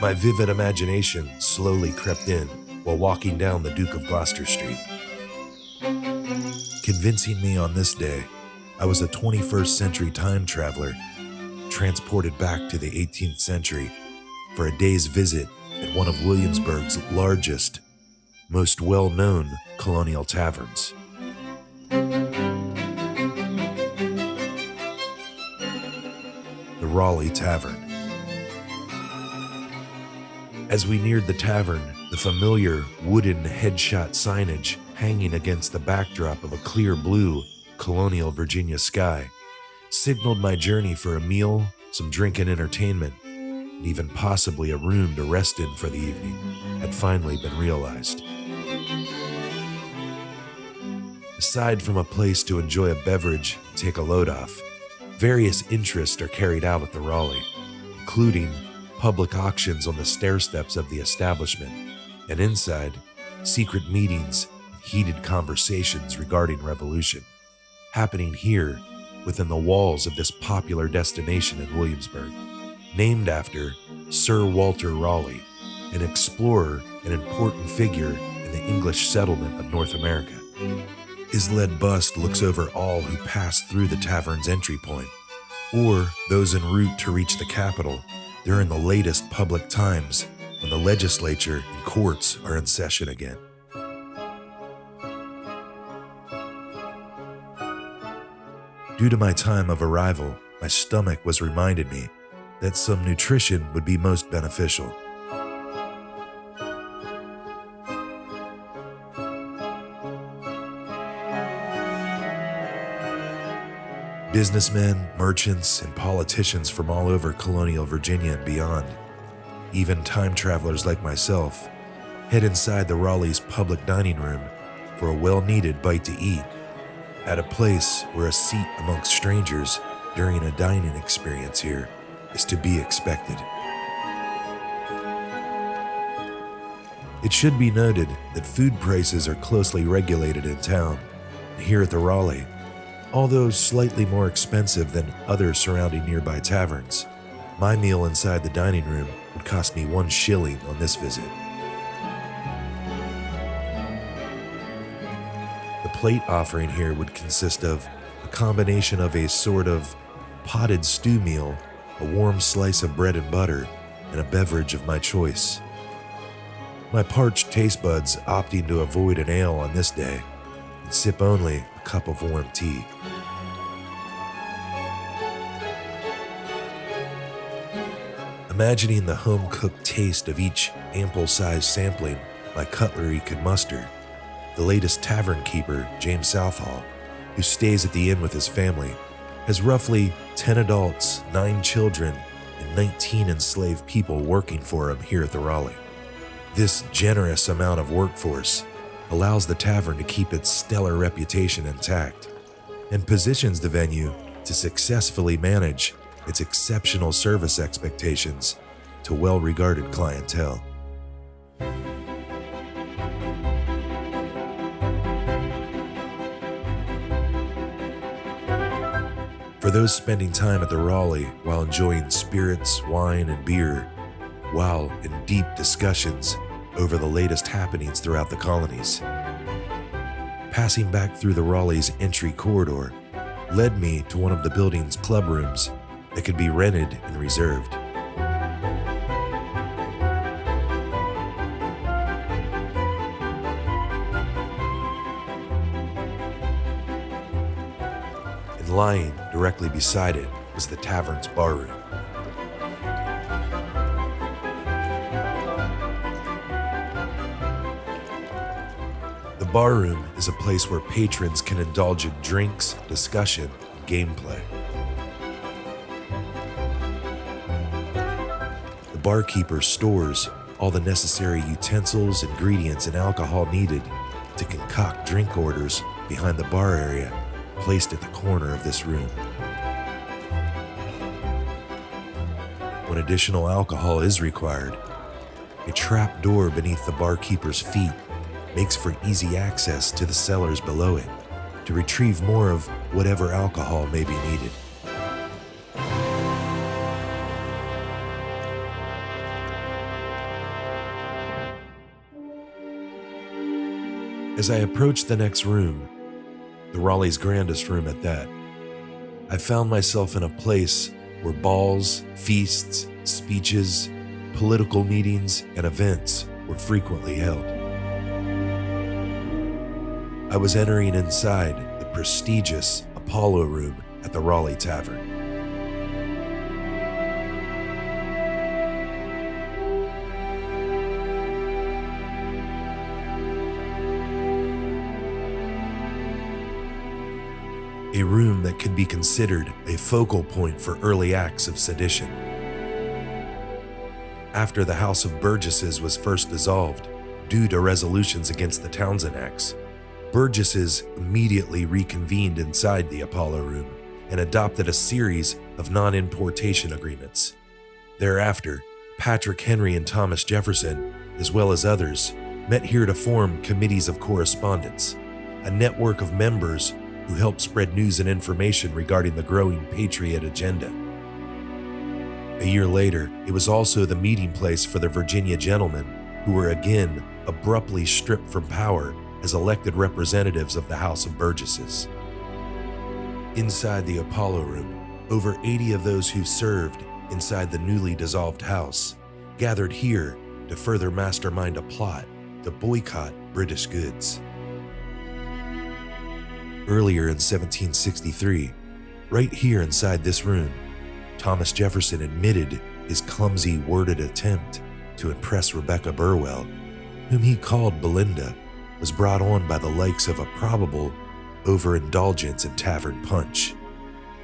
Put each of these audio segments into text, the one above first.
My vivid imagination slowly crept in while walking down the Duke of Gloucester Street, convincing me on this day I was a 21st century time traveler transported back to the 18th century for a day's visit at one of Williamsburg's largest, most well-known colonial taverns. The Raleigh Tavern. As we neared the tavern, the familiar wooden headshot signage hanging against the backdrop of a clear blue colonial Virginia sky signaled my journey for a meal, some drink and entertainment, and even possibly a room to rest in for the evening had finally been realized. Aside from a place to enjoy a beverage and take a load off, various interests are carried out at the Raleigh, including public auctions on the stair steps of the establishment, and inside, secret meetings and heated conversations regarding revolution, happening here within the walls of this popular destination in Williamsburg, named after Sir Walter Raleigh, an explorer and important figure in the English settlement of North America. His lead bust looks over all who pass through the tavern's entry point, or those en route to reach the capital during the latest public times when the legislature and courts are in session again. Due to my time of arrival, my stomach was reminded me that some nutrition would be most beneficial. Businessmen, merchants, and politicians from all over colonial Virginia and beyond, even time travelers like myself, head inside the Raleigh's public dining room for a well-needed bite to eat, at a place where a seat amongst strangers during a dining experience here is to be expected. It should be noted that food prices are closely regulated in town, and here at the Raleigh, although slightly more expensive than other surrounding nearby taverns, my meal inside the dining room would cost me 1 shilling on this visit. The plate offering here would consist of a combination of a sort of potted stew meal, a warm slice of bread and butter, and a beverage of my choice. My parched taste buds opting to avoid an ale on this day and sip only a cup of warm tea. Imagining the home-cooked taste of each ample-sized sampling my cutlery could muster, the latest tavern keeper, James Southall, who stays at the inn with his family, has roughly 10 adults, 9 children, and 19 enslaved people working for him here at the Raleigh. This generous amount of workforce allows the tavern to keep its stellar reputation intact and positions the venue to successfully manage its exceptional service expectations to well-regarded clientele. For those spending time at the Raleigh while enjoying spirits, wine, and beer, while in deep discussions over the latest happenings throughout the colonies, passing back through the Raleigh's entry corridor led me to one of the building's club rooms that could be rented and reserved. And lying directly beside it was the tavern's barroom. The barroom is a place where patrons can indulge in drinks, discussion, and gameplay. The barkeeper stores all the necessary utensils, ingredients, and alcohol needed to concoct drink orders behind the bar area placed at the corner of this room. When additional alcohol is required, a trap door beneath the barkeeper's feet makes for easy access to the cellars below it to retrieve more of whatever alcohol may be needed. As I approached the next room, the Raleigh's grandest room at that, I found myself in a place where balls, feasts, speeches, political meetings, and events were frequently held. I was entering inside the prestigious Apollo Room at the Raleigh Tavern. A room that could be considered a focal point for early acts of sedition. After the House of Burgesses was first dissolved due to resolutions against the Townshend Acts, Burgesses immediately reconvened inside the Apollo Room and adopted a series of non-importation agreements. Thereafter, Patrick Henry and Thomas Jefferson, as well as others, met here to form committees of correspondence, a network of members who helped spread news and information regarding the growing Patriot agenda. A year later, it was also the meeting place for the Virginia gentlemen who were again abruptly stripped from power as elected representatives of the House of Burgesses. Inside the Apollo Room, over 80 of those who served inside the newly dissolved House gathered here to further mastermind a plot to boycott British goods. Earlier in 1763, right here inside this room, Thomas Jefferson admitted his clumsy worded attempt to impress Rebecca Burwell, whom he called Belinda, was brought on by the likes of a probable overindulgence in tavern punch,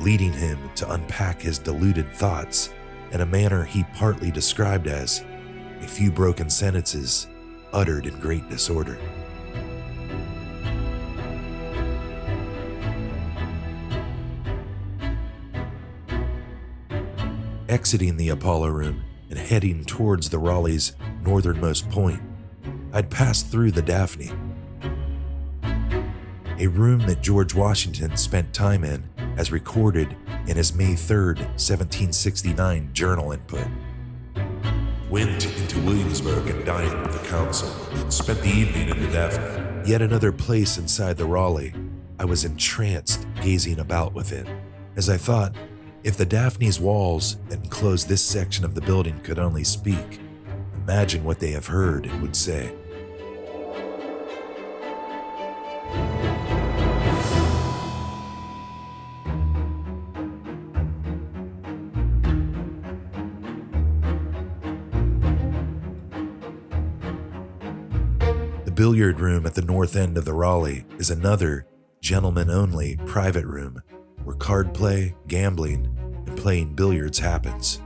leading him to unpack his deluded thoughts in a manner he partly described as a few broken sentences uttered in great disorder. Exiting the Apollo Room and heading towards the Raleigh's northernmost point, I'd passed through the Daphne, a room that George Washington spent time in as recorded in his May 3, 1769 journal input. Went into Williamsburg and dined with the council and spent the evening in the Daphne. Yet another place inside the Raleigh, I was entranced gazing about within, as I thought, if the Daphne's walls that enclose this section of the building could only speak, imagine what they have heard and would say. The billiard room at the north end of the Raleigh is another gentlemen-only private room where card play, gambling, and playing billiards happens.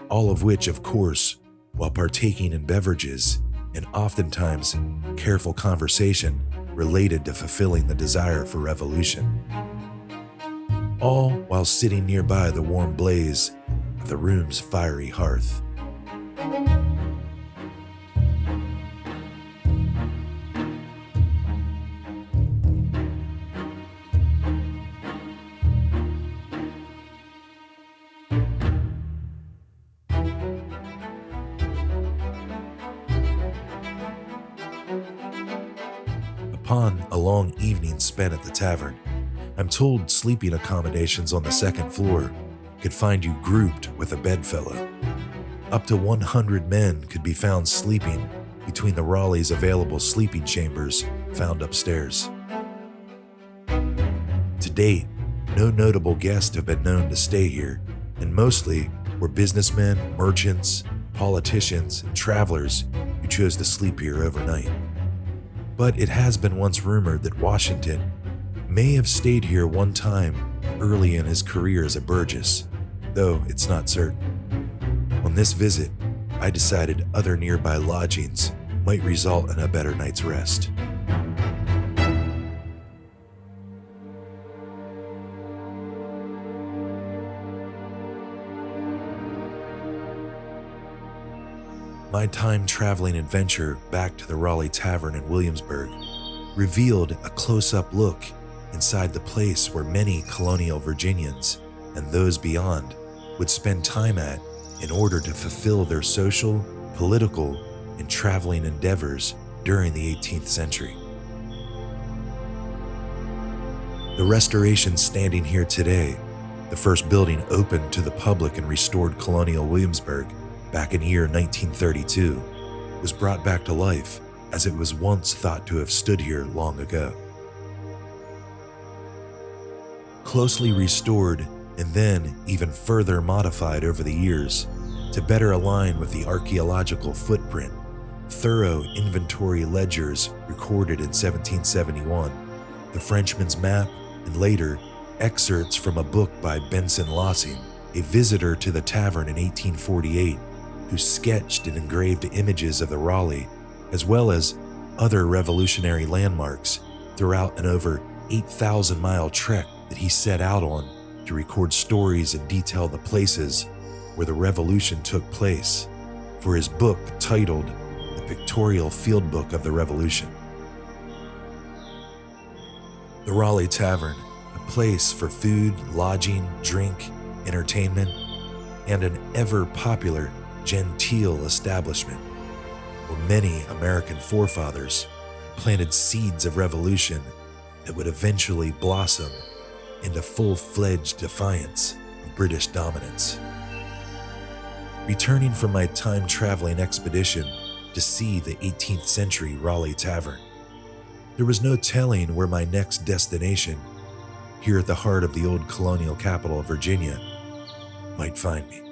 All of which, of course, while partaking in beverages and oftentimes careful conversation related to fulfilling the desire for revolution. All while sitting nearby the warm blaze of the room's fiery hearth. Upon a long evening spent at the tavern, I'm told sleeping accommodations on the second floor could find you grouped with a bedfellow. Up to 100 men could be found sleeping between the Raleigh's available sleeping chambers found upstairs. To date, no notable guests have been known to stay here, and mostly were businessmen, merchants, politicians, and travelers who chose to sleep here overnight. But it has been once rumored that Washington may have stayed here one time early in his career as a Burgess, though it's not certain. On this visit, I decided other nearby lodgings might result in a better night's rest. My time-traveling adventure back to the Raleigh Tavern in Williamsburg revealed a close-up look inside the place where many colonial Virginians and those beyond would spend time at in order to fulfill their social, political, and traveling endeavors during the 18th century. The restoration standing here today, the first building opened to the public and restored Colonial Williamsburg back in the year 1932, was brought back to life as it was once thought to have stood here long ago. Closely restored and then even further modified over the years to better align with the archaeological footprint, thorough inventory ledgers recorded in 1771, the Frenchman's Map, and later excerpts from a book by Benson Lossing, a visitor to the tavern in 1848, who sketched and engraved images of the Raleigh, as well as other revolutionary landmarks throughout an over 8,000-mile trek that he set out on to record stories and detail the places where the revolution took place for his book titled The Pictorial Field Book of the Revolution. The Raleigh Tavern, a place for food, lodging, drink, entertainment, and an ever-popular genteel establishment where many American forefathers planted seeds of revolution that would eventually blossom into full-fledged defiance of British dominance. Returning from my time-traveling expedition to see the 18th century Raleigh Tavern, there was no telling where my next destination, here at the heart of the old colonial capital of Virginia, might find me.